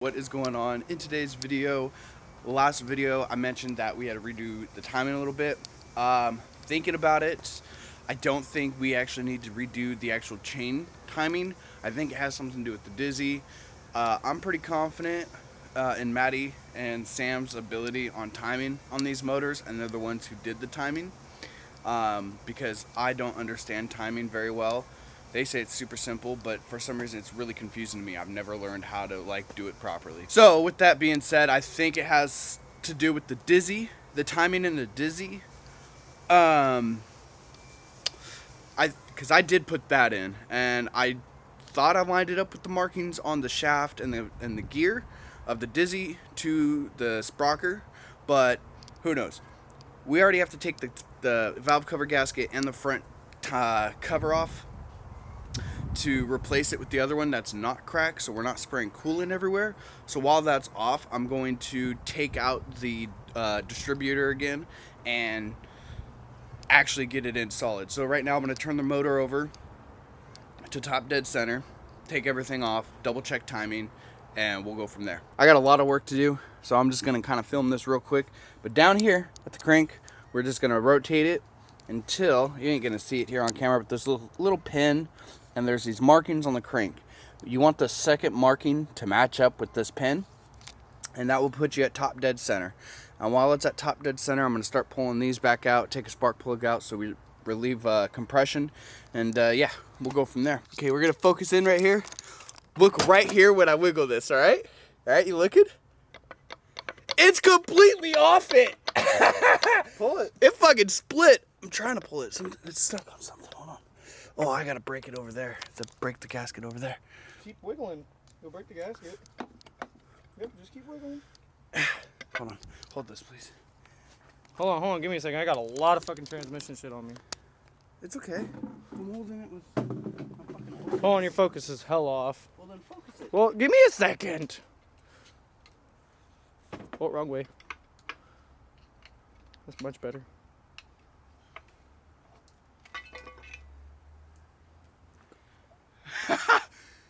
What is going on in today's video? Last video I mentioned that we had to redo the timing a little bit. Thinking about it, I don't think we actually need to redo the actual chain timing. I think it has something to do with the dizzy. I'm pretty confident in Maddie and Sam's ability on timing on these motors, and they're the ones who did the timing, because I don't understand timing very well. They say it's super simple, but for some reason it's really confusing to me. I've never learned how to do it properly. So with that being said, I think it has to do with the dizzy, the timing in the dizzy. Because I did put that in, and I thought I lined it up with the markings on the shaft and the gear of the dizzy to the sprocker, but who knows? We already have to take the valve cover gasket and the front cover off to replace it with the other one that's not cracked, so we're not spraying coolant everywhere. So while that's off, I'm going to take out the distributor again and actually get it in solid. So right now I'm going to turn the motor over to top dead center, take everything off, double check timing, and we'll go from there. I got a lot of work to do, so I'm just going to kind of film this real quick. But down here at the crank, we're just going to rotate it until, you ain't going to see it here on camera, but there's a little pin, and there's these markings on the crank. You want the second marking to match up with this pin, and that will put you at top dead center. And while it's at top dead center, I'm going to start pulling these back out, take a spark plug out so we relieve compression, and yeah, we'll go from there. Okay, we're going to focus in right here. Look right here when I wiggle this, all right? All right, you looking? It's completely off it. Pull it. It fucking split. I'm trying to pull it. It's stuck on something. Hold on. Oh, I gotta break it over there. Break the gasket over there. Keep wiggling. You'll break the gasket. Yep, just keep wiggling. Hold on. Hold this, please. Hold on. Give me a second. I got a lot of fucking transmission shit on me. It's okay. I'm holding it with. Hold on, your focus is hell off. Well, then focus it. Well, give me a second. Oh, wrong way. That's much better.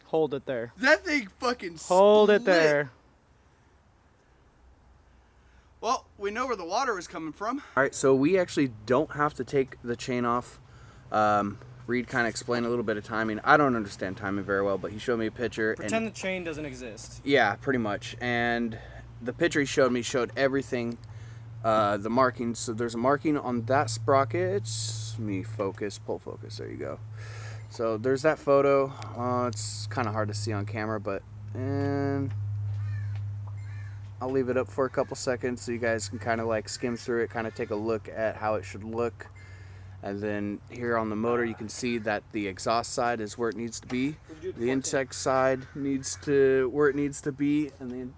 Hold it there. That thing fucking Hold split. it there. Well, we know where the water is coming from. All right, so we actually don't have to take the chain off. Reed kind of explained a little bit of timing. I don't understand timing very well, but he showed me a picture. Pretend the chain doesn't exist. Yeah, pretty much. And the picture he showed me showed everything, the markings. So there's a marking on that sprocket. Let me focus, pull focus, there you go. So there's that photo. It's kind of hard to see on camera, but and I'll leave it up for a couple seconds so you guys can kind of skim through it, kind of take a look at how it should look. And then here on the motor, you can see that the exhaust side is where it needs to be. The intake side needs to where it needs to be, and then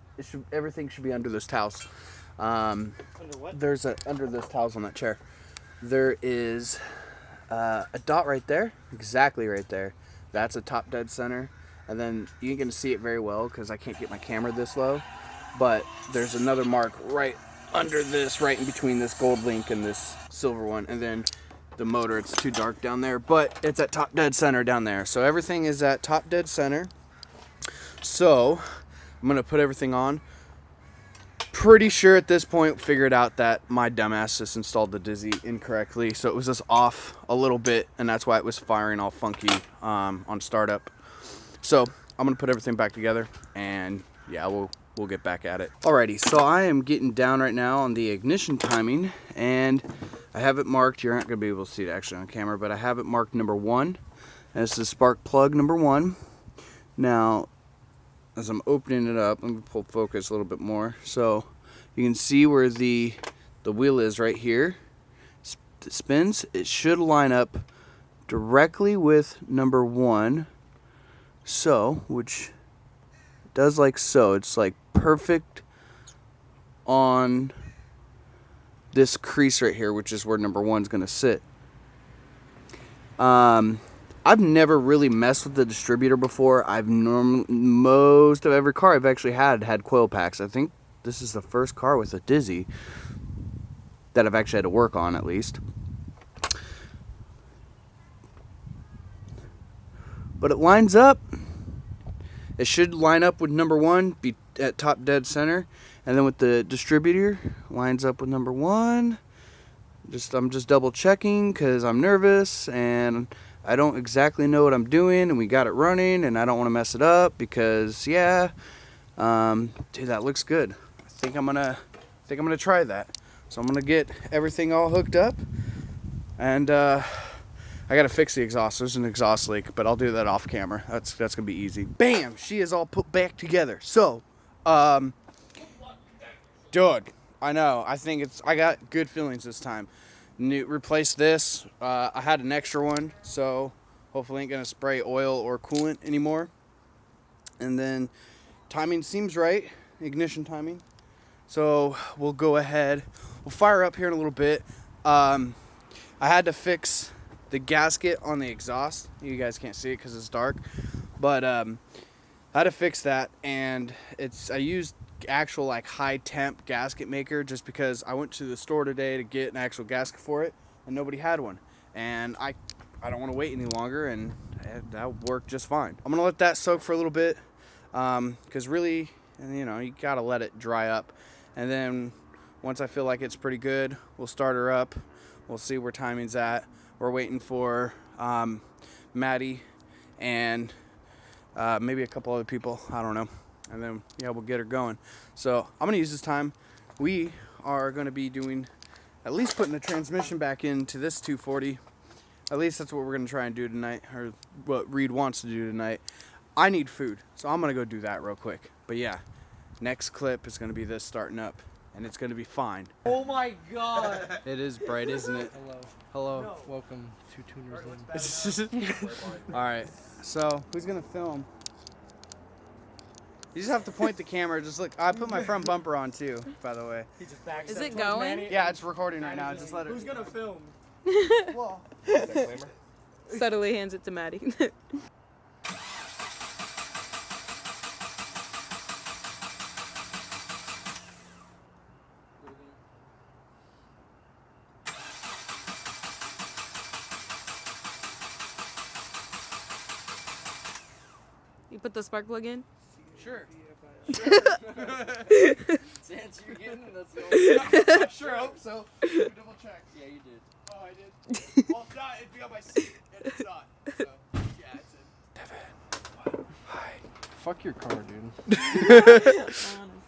everything should be under those towels. Under what? There's under those towels on that chair. There is a dot right there, exactly right there. That's a top dead center, and then you ain't gonna see it very well because I can't get my camera this low. But there's another mark right under this, right in between this gold link and this silver one, and then the motor, it's too dark down there, but it's at top dead center down there. So everything is at top dead center. So I'm gonna put everything on. Pretty sure at this point figured out that my dumbass just installed the dizzy incorrectly, so it was just off a little bit, and that's why it was firing all funky on startup. So I'm gonna put everything back together, and yeah, we'll get back at it. Alrighty, so I am getting down right now on the ignition timing, and I have it marked. You're not going to be able to see it actually on camera, but I have it marked number 1. And it's the spark plug number 1. Now, as I'm opening it up, let me pull focus a little bit more. So you can see where the wheel is right here. It spins. It should line up directly with number 1. So, which does like so. It's like perfect on this crease right here, which is where number 1's going to sit. I've never really messed with the distributor before. Most of every car I've actually had coil packs. I think this is the first car with a dizzy that I've actually had to work on, at least. But it lines up. It should line up with number 1, be at top dead center, and then with the distributor lines up with number 1. I'm just double checking because I'm nervous and I don't exactly know what I'm doing, and we got it running, and I don't want to mess it up because dude, that looks good. I think I'm gonna try that. So I'm gonna get everything all hooked up, and I gotta fix the exhaust. There's an exhaust leak, but I'll do that off camera. That's gonna be easy. Bam! She is all put back together. So, dude, I know. I got good feelings this time. Replace this. I had an extra one, so hopefully ain't gonna spray oil or coolant anymore. And then timing seems right, ignition timing. So we'll go ahead. We'll fire up here in a little bit. I had to fix the gasket on the exhaust. You guys can't see it because it's dark, but I had to fix that, and I used actual like high temp gasket maker just because I went to the store today to get an actual gasket for it and nobody had one, and I don't want to wait any longer, and that worked just fine. I'm gonna let that soak for a little bit because really, you gotta let it dry up, and then once I feel like it's pretty good, we'll start her up. We'll see where timing's at. We're waiting for Maddie and maybe a couple other people, I don't know. And then, we'll get her going. So I'm going to use this time. We are going to be doing, at least putting the transmission back into this 240. At least that's what we're going to try and do tonight, or what Reed wants to do tonight. I need food, so I'm going to go do that real quick. But yeah, next clip is going to be this starting up, and it's going to be fine. Oh my God. It is bright, isn't it? Hello. No. Welcome to Tuners In. All right, so who's going to film? You just have to point the camera. Just look. I put my front bumper on too, by the way. He just backs Is up it towards going? Manny. Yeah, it's recording right now. Just let it. Who's gonna film? Well, Subtly hands it to Maddie. You put the spark plug in? sure. Since you're getting that's the I sure hope so. Double check. Yeah, you did. Oh, I did. Well, if not, it'd be on my seat, and it's not. So, yeah, it's in. Devin. Hi. Fuck your car, dude.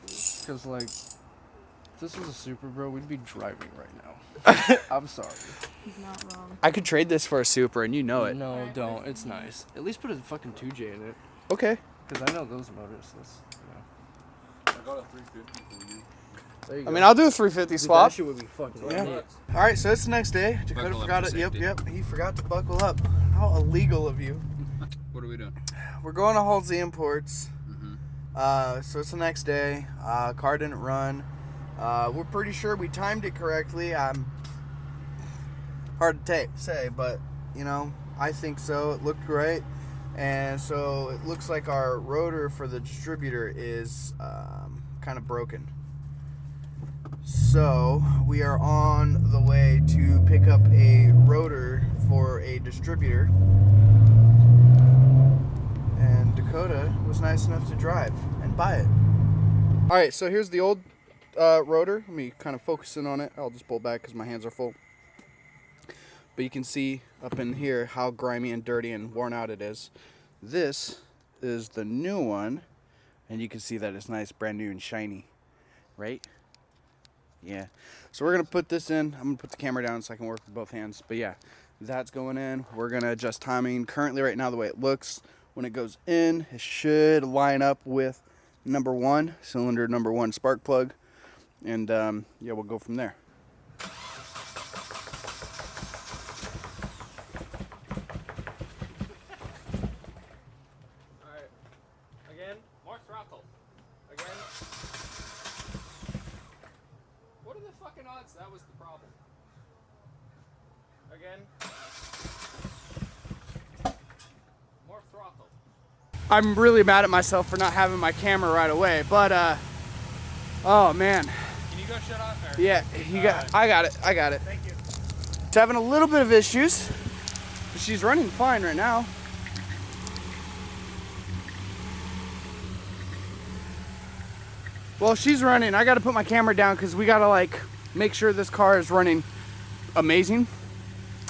Because, like, if this was a Super, bro, we'd be driving right now. I'm sorry. He's not wrong. I could trade this for a Super, and you know it. No, don't. It's nice. At least put a fucking 2J in it. Okay. Because I know those motors. I got a 350 for you. There you I go. mean, I'll do a 350 Dude, swap. that shit would be fucking Yeah. nuts. All right, so it's the next day. Dakota Buckle up forgot for it. safety. Yep. He forgot to buckle up. How illegal of you. What are we doing? We're going to Halsey Imports. Mm-hmm. So it's the next day. Car didn't run. We're pretty sure we timed it correctly. Hard to say, but I think so. It looked great, and so it looks like our rotor for the distributor is kind of broken. So we are on the way to pick up a rotor for a distributor. And Dakota was nice enough to drive and buy it. All right, so here's the old rotor. Let me kind of focus in on it. I'll just pull back because my hands are full. But you can see up in here how grimy and dirty and worn out it is. This is the new one, and you can see that it's nice, brand new and shiny, right? Yeah. So we're gonna put this in. I'm gonna put the camera down so I can work with both hands. But yeah, that's going in. We're gonna adjust timing. Currently, right now, the way it looks, when it goes in, it should line up with number 1, cylinder number 1 spark plug. And yeah, we'll go from there. Alright. Again. More throttle. Again. What are the fucking odds that was the problem? Again. More throttle. I'm really mad at myself for not having my camera right away, but oh man. Can you go shut off? Yeah, I got it. Thank you. It's having a little bit of issues. But she's running fine right now. Well, she's running. I got to put my camera down because we got to like make sure this car is running amazing.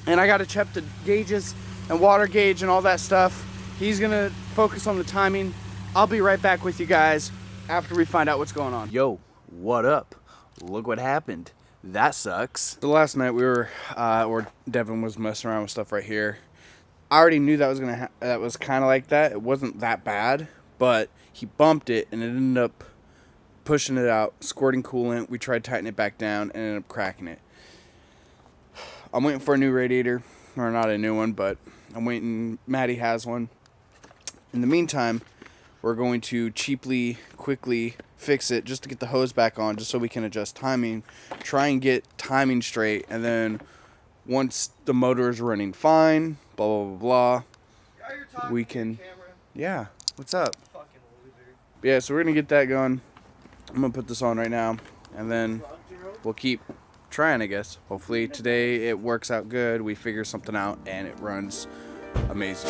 And I got to check the gauges and water gauge and all that stuff. He's going to focus on the timing. I'll be right back with you guys after we find out what's going on. Yo, what up? Look what happened. That sucks. The last night we were, or Devin was messing around with stuff right here. I already knew that was that was kind of like that. It wasn't that bad, but he bumped it and it ended up pushing it out, squirting coolant. We tried tightening it back down and ended up cracking it. I'm waiting for a new radiator, or not a new one, but I'm waiting. Maddie has one. In the meantime, we're going to cheaply, quickly fix it just to get the hose back on, just so we can adjust timing, try and get timing straight, and then once the motor is running fine, blah, blah, blah, blah, we can, yeah, what's up? Fucking loser. Yeah, so we're going to get that going. I'm going to put this on right now, and then we'll keep trying, I guess. Hopefully today it works out good, we figure something out, and it runs amazing.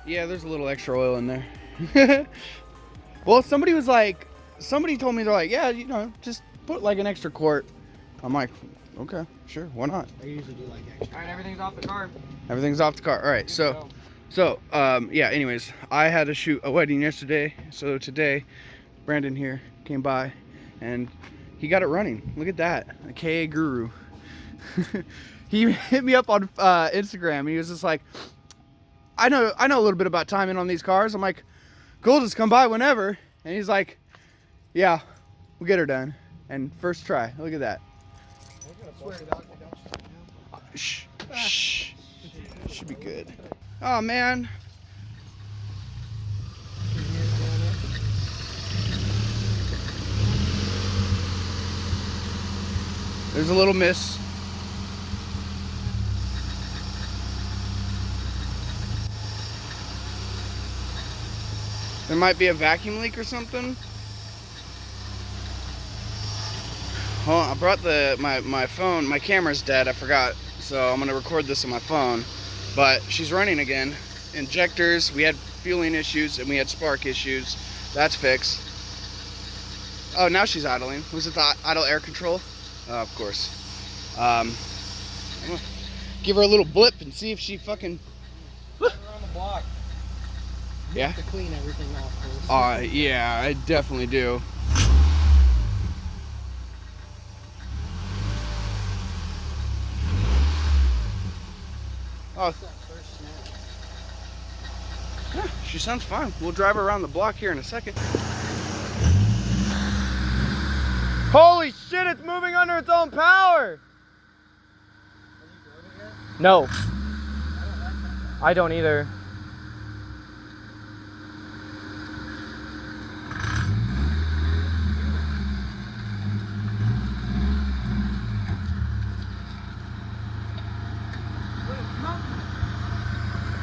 Yeah, there's a little extra oil in there. Well, somebody told me, they're like, yeah, you know, just put like an extra quart. I'm like, okay, sure, why not? I usually do like extra. Alright, everything's off the car. Everything's off the car. All right, so yeah, anyways, I had to shoot a wedding yesterday. So today, Brandon here came by and he got it running. Look at that, a KA guru. He hit me up on Instagram. He was just like, I know a little bit about timing on these cars. I'm like, cool, just come by whenever. And he's like, yeah, we'll get her done. And first try, look at that. Shh, shh, should be good. Oh man. There's a little miss. There might be a vacuum leak or something. Hold on, I brought my phone. My camera's dead, I forgot. So I'm gonna record this on my phone. But she's running again. Injectors, we had fueling issues and we had spark issues. That's fixed. Oh, now she's idling. Was it the idle air control? Of course. I'm gonna give her a little blip and see if she fucking... Around the block. You Yeah? have to clean everything off first. Yeah, I definitely do. Oh, yeah, she sounds fine. We'll drive her around the block here in a second. Holy shit, it's moving under its own power! No. I don't either.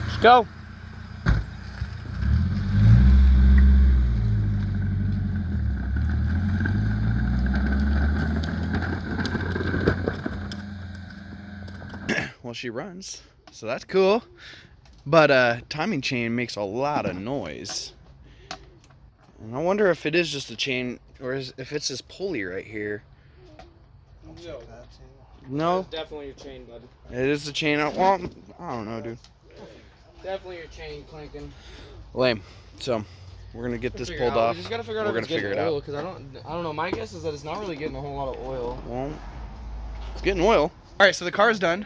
Let's go. Well, she runs, so that's cool. But timing chain makes a lot of noise. And I wonder if it is just a chain or if it's this pulley right here. No, It's definitely your chain, bud. it is the chain. Well, I don't know, dude. Definitely your chain clanking. Lame. So we're gonna get this pulled off. We just gotta figure out We're if it's gonna figure getting it oil, out. because I don't know. My guess is that it's not really getting a whole lot of oil. Well, it's getting oil. All right, so the car's done.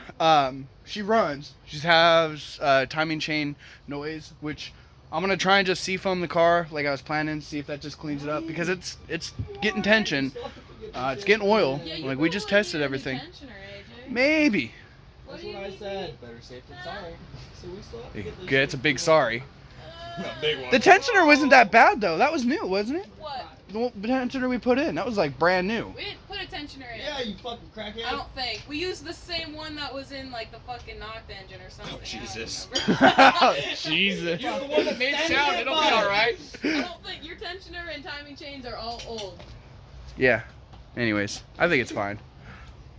She runs. She has timing chain noise, which I'm gonna try and just seafoam the car like I was planning. See if that just cleans it up because it's getting tension. It's getting oil. Like we just tested everything. Maybe. That's what I said. Better safe than sorry. So we still have to get this Okay, it's a big sorry. Big one. The tensioner wasn't that bad though. That was new, wasn't it? What? The tensioner we put in, that was like brand new. We didn't put a tensioner in. Yeah, you fucking crackhead. I don't think. We used the same one that was in like the fucking knocked engine or something. Jesus. Jesus. You're the one that made sound. It'll be all right. I don't think your tensioner and timing chains are all old. Yeah. Anyways, I think it's fine.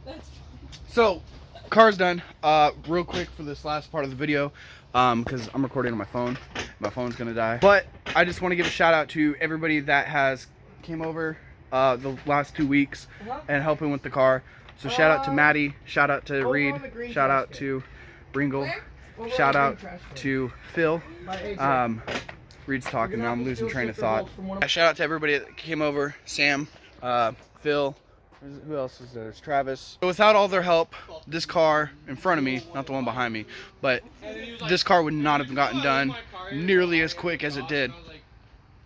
That's So, car's done. Real quick for this last part of the video, because I'm recording on my phone. My phone's gonna die. But I just want to give a shout out to everybody that has came over the last 2 weeks and helping with the car. So shout out to Maddie, shout out to Reed, shout out to Ringle, shout out to Phil. Reed's talking now, I'm losing train of thought. Shout out to everybody that came over, Sam, Phil, who else is there? There's Travis. So without all their help, this car in front of me, not the one behind me, but this car would not have gotten done nearly as quick as it did.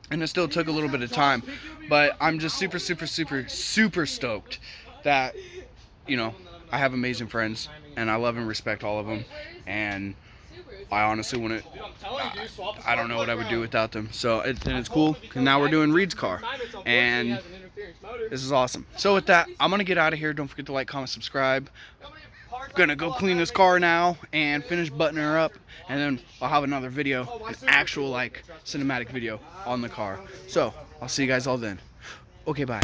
And it still took a little bit of time. But I'm just super stoked that, you know, I have amazing friends and I love and respect all of them. And I honestly wouldn't, I don't know what I would do without them. So it's cool, because now we're doing Reed's car, and this is awesome. So with that, I'm going to get out of here. Don't forget to like, comment, subscribe. I'm going to go clean this car now and finish buttoning her up, and then I'll have another video, an actual like cinematic video on the car. So I'll see you guys all then. Okay, bye.